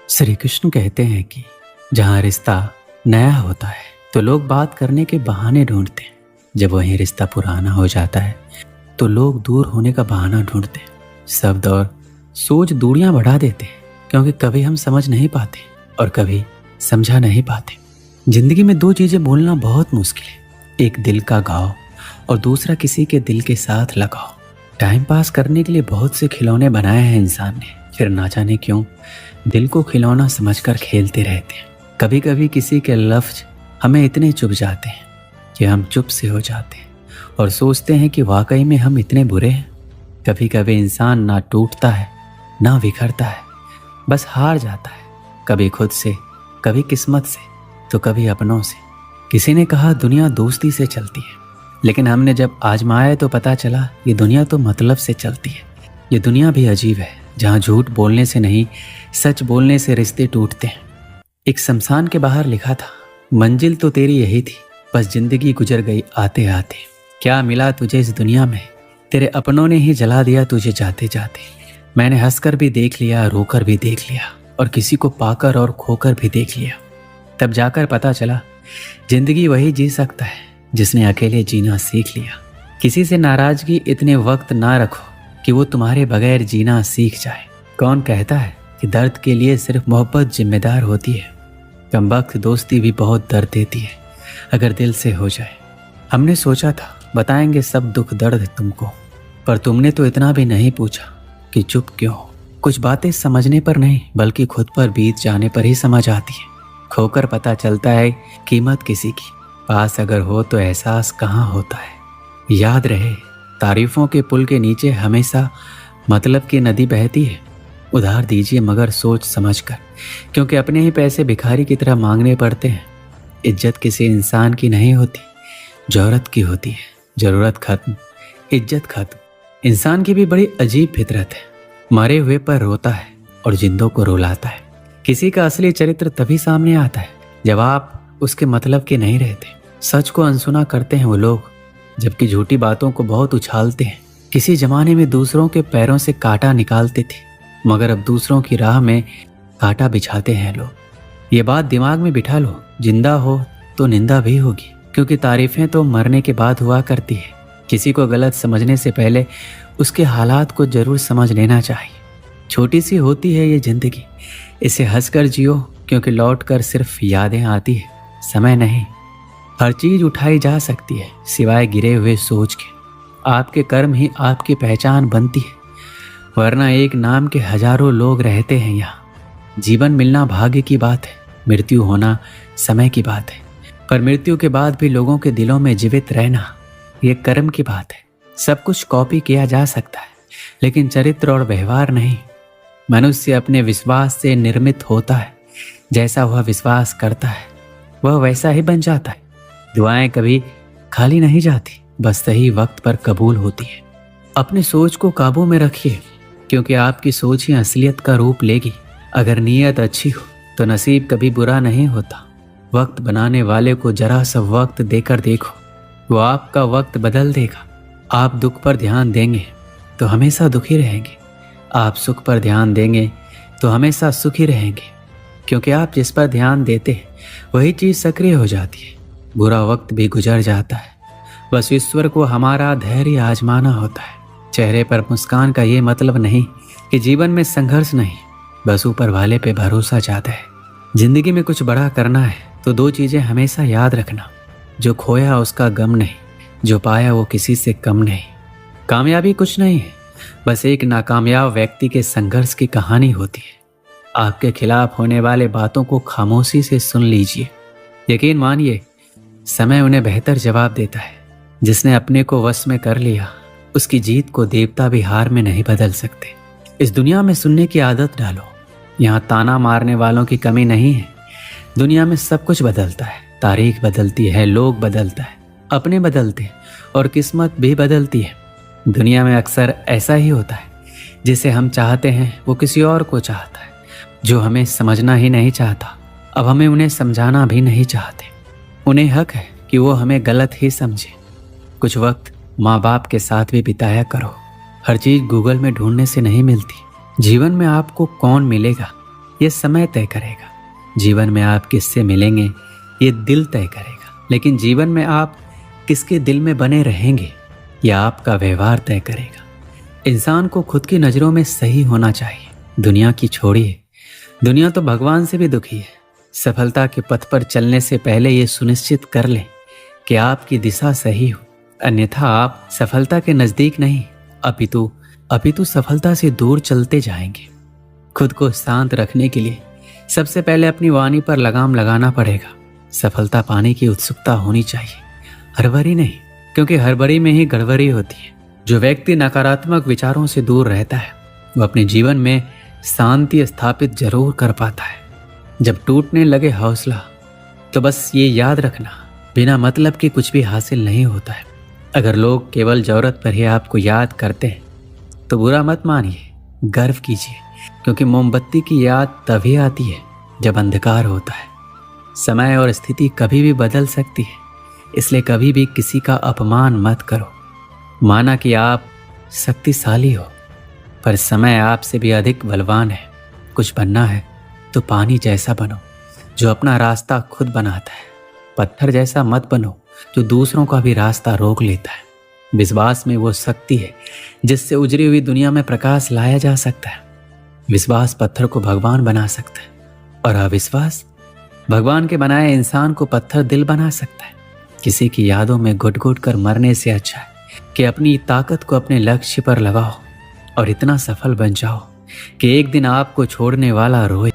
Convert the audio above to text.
श्री कृष्ण कहते हैं कि जहाँ रिश्ता नया होता है तो लोग बात करने के बहाने ढूंढते हैं। जब वहीं रिश्ता पुराना हो जाता है तो लोग दूर होने का बहाना ढूंढते हैं। शब्द और सोच दूरियां बढ़ा देते हैं, क्योंकि कभी हम समझ नहीं पाते और कभी समझा नहीं पाते। जिंदगी में दो चीजें बोलना बहुत मुश्किल है, एक दिल का घाव और दूसरा किसी के दिल के साथ लगाओ। टाइम पास करने के लिए बहुत से खिलौने बनाए हैं इंसान ने, फिर ना जाने क्यों दिल को खिलौना समझकर खेलते रहते हैं। कभी कभी किसी के लफ्ज हमें इतने चुभ जाते हैं कि हम चुप से हो जाते हैं और सोचते हैं कि वाकई में हम इतने बुरे हैं। कभी कभी इंसान ना टूटता है ना बिखरता है, बस हार जाता है, कभी खुद से, कभी किस्मत से, तो कभी अपनों से। किसी ने कहा दुनिया दोस्ती से चलती है, लेकिन हमने जब आजमाया तो पता चला ये दुनिया तो मतलब से चलती है। ये दुनिया भी अजीब है, जहाँ झूठ बोलने से नहीं सच बोलने से रिश्ते टूटते हैं। एक शमशान के बाहर लिखा था, मंजिल तो तेरी यही थी, बस जिंदगी गुजर गई आते आते। क्या मिला तुझे इस दुनिया में, तेरे अपनों ने ही जला दिया तुझे जाते जाते। मैंने हंसकर भी देख लिया, रोकर भी देख लिया, और किसी को पाकर और खोकर भी देख लिया। तब जाकर पता चला जिंदगी वही जी सकता है जिसने अकेले जीना सीख लिया। किसी से नाराजगी इतने वक्त ना रखो कि वो तुम्हारे बगैर जीना सीख जाए। कौन कहता है कि दर्द के लिए सिर्फ मोहब्बत जिम्मेदार होती है। कमबख्त दोस्ती भी बहुत दर्द देती है अगर दिल से हो जाए। हमने सोचा था बताएंगे सब दुख दर्द तुमको, पर तुमने तो इतना भी नहीं पूछा कि चुप क्यों हो। कुछ बातें समझने पर नहीं बल्कि खुद पर बीत जाने पर ही समझ आती है। खोकर पता चलता है कीमत किसी की, पास अगर हो तो एहसास कहाँ होता है। याद रहे तारीफों के पुल के नीचे हमेशा मतलब की नदी बहती है। उधार दीजिए मगर सोच समझकर, क्योंकि अपने ही पैसे भिखारी की तरह मांगने पड़ते हैं। इज्जत किसी इंसान की नहीं होती, जरूरत की होती है। जरूरत खत्म, इज्जत खत्म। इंसान की भी बड़ी अजीब फितरत है, मरे हुए पर रोता है और जिंदों को रुलाता है। किसी का असली चरित्र तभी सामने आता है जब आप उसके मतलब के नहीं रहते। सच को अनसुना करते हैं वो लोग, जबकि झूठी बातों को बहुत उछालते हैं। किसी जमाने में दूसरों के पैरों से कांटा निकालते थे, मगर अब दूसरों की राह में कांटा बिछाते हैं लोग। ये बात दिमाग में बिठा लो, जिंदा हो तो निंदा भी होगी, क्योंकि तारीफें तो मरने के बाद हुआ करती है। किसी को गलत समझने से पहले उसके हालात को जरूर समझ लेना चाहिए। छोटी सी होती है ये जिंदगी, इसे हंसकर जियो, क्योंकि लौट कर सिर्फ यादें आती है, समय नहीं। हर चीज उठाई जा सकती है सिवाय गिरे हुए सोच के। आपके कर्म ही आपकी पहचान बनती है, वरना एक नाम के हजारों लोग रहते हैं यहाँ। जीवन मिलना भाग्य की बात है, मृत्यु होना समय की बात है, पर मृत्यु के बाद भी लोगों के दिलों में जीवित रहना ये कर्म की बात है। सब कुछ कॉपी किया जा सकता है, लेकिन चरित्र और व्यवहार नहीं। मनुष्य अपने विश्वास से निर्मित होता है, जैसा वह विश्वास करता है वह वैसा ही बन जाता है। दुआएं कभी खाली नहीं जाती, बस सही वक्त पर कबूल होती है। अपनी सोच को काबू में रखिए, क्योंकि आपकी सोच ही असलियत का रूप लेगी। अगर नीयत अच्छी हो तो नसीब कभी बुरा नहीं होता। वक्त बनाने वाले को जरा सा वक्त देकर देखो, वो आपका वक्त बदल देगा। आप दुख पर ध्यान देंगे तो हमेशा दुखी रहेंगे, आप सुख पर ध्यान देंगे तो हमेशा सुखी रहेंगे, क्योंकि आप जिस पर ध्यान देते हैं वही चीज़ सक्रिय हो जाती है। बुरा वक्त भी गुजर जाता है, बस ईश्वर को हमारा धैर्य आजमाना होता है। चेहरे पर मुस्कान का ये मतलब नहीं कि जीवन में संघर्ष नहीं, बस ऊपर वाले पे भरोसा ज़्यादा है। जिंदगी में कुछ बड़ा करना है तो दो चीज़ें हमेशा याद रखना, जो खोया उसका गम नहीं, जो पाया वो किसी से कम नहीं। कामयाबी कुछ नहीं है, बस एक नाकामयाब व्यक्ति के संघर्ष की कहानी होती है। आपके खिलाफ होने वाले बातों को खामोशी से सुन लीजिए, यकीन मानिए समय उन्हें बेहतर जवाब देता है। जिसने अपने को वश में कर लिया उसकी जीत को देवता भी हार में नहीं बदल सकते। इस दुनिया में सुनने की आदत डालो, यहाँ ताना मारने वालों की कमी नहीं है। दुनिया में सब कुछ बदलता है, तारीख बदलती है, लोग बदलता है, अपने बदलते हैं और किस्मत भी बदलती है। दुनिया में अक्सर ऐसा ही होता है, जिसे हम चाहते हैं वो किसी और को चाहता है। जो हमें समझना ही नहीं चाहता, अब हमें उन्हें समझाना भी नहीं चाहते। उन्हें हक है कि वो हमें गलत ही समझे। कुछ वक्त माँ बाप के साथ भी बिताया करो। हर चीज़ गूगल में ढूंढने से नहीं मिलती। जीवन में आपको कौन मिलेगा ये समय तय करेगा। जीवन में आप किससे मिलेंगे ये दिल तय करेगा। लेकिन जीवन में आप किसके दिल में बने रहेंगे यह आपका व्यवहार तय करेगा। इंसान को खुद की नज़रों में सही होना चाहिए। दुनिया की छोड़िए, दुनिया तो भगवान से भी दुखी है। सफलता के पथ पर चलने से पहले ये सुनिश्चित कर लें कि आपकी दिशा सही हो, अन्यथा आप सफलता के नज़दीक नहीं अपितु सफलता से दूर चलते जाएंगे। खुद को शांत रखने के लिए सबसे पहले अपनी वाणी पर लगाम लगाना पड़ेगा। सफलता पाने की उत्सुकता होनी चाहिए, हड़बड़ी नहीं, क्योंकि हड़बड़ी में ही गड़बड़ी होती है। जो व्यक्ति नकारात्मक विचारों से दूर रहता है वो अपने जीवन में शांति स्थापित जरूर कर पाता है। जब टूटने लगे हौसला तो बस ये याद रखना, बिना मतलब के कुछ भी हासिल नहीं होता है। अगर लोग केवल जरूरत पर ही आपको याद करते हैं तो बुरा मत मानिए, गर्व कीजिए, क्योंकि मोमबत्ती की याद तभी आती है जब अंधकार होता है। समय और स्थिति कभी भी बदल सकती है, इसलिए कभी भी किसी का अपमान मत करो। माना कि आप शक्तिशाली हो, पर समय आपसे भी अधिक बलवान है। कुछ बनना है तो पानी जैसा बनो जो अपना रास्ता खुद बनाता है। पत्थर जैसा मत बनो जो दूसरों का भी रास्ता रोक लेता है। विश्वास में वो शक्ति है जिससे उजरी हुई दुनिया में प्रकाश लाया जा सकता है। विश्वास पत्थर को भगवान बना सकता है, और अविश्वास भगवान के बनाए इंसान को पत्थर दिल बना सकता है। किसी की यादों में घुट घुट कर मरने से अच्छा है कि अपनी ताकत को अपने लक्ष्य पर लगाओ और इतना सफल बन जाओ कि एक दिन आपको छोड़ने वाला रोए।